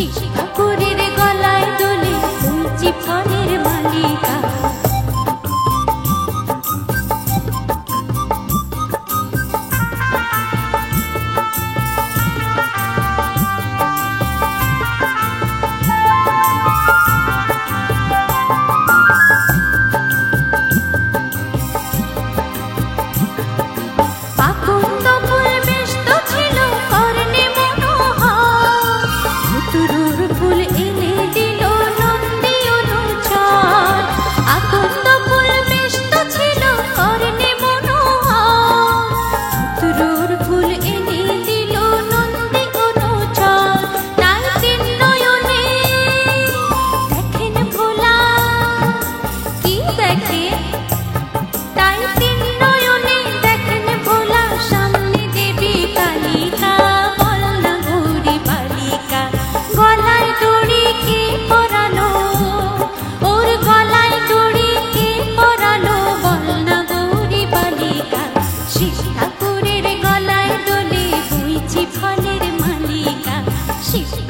ঠাকুরের গলায় দোলে বুঝি ফলের মালিকা।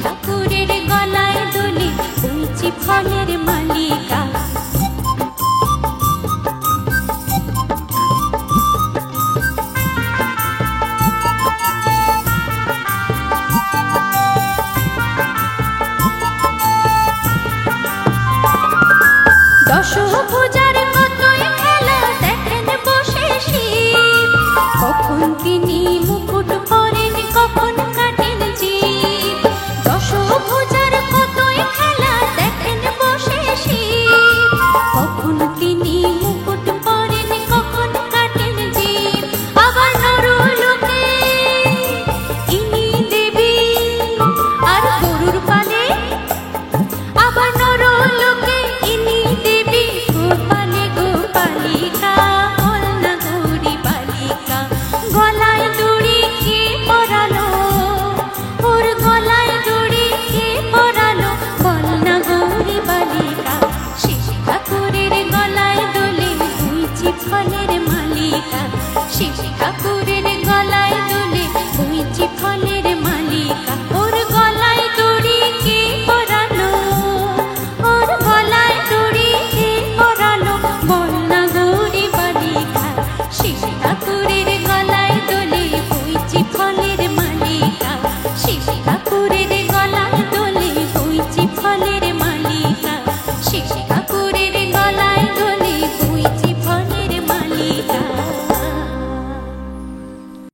ঠাকুরের গলায় দোলে বুঝি ফলের মালিকা। দশভুজার কতই খেলা দেখেন বসে শিব, কখন তিনি মুকুট পরেন কখন কাটেন জীব। দশভুজার কতই খেলা দেখেন বসে শিব, কখন তিনি মুকুট পরেন কখন কাটেন জীব। আবার নরলোকে ইনি দেবী আর গরুর পালে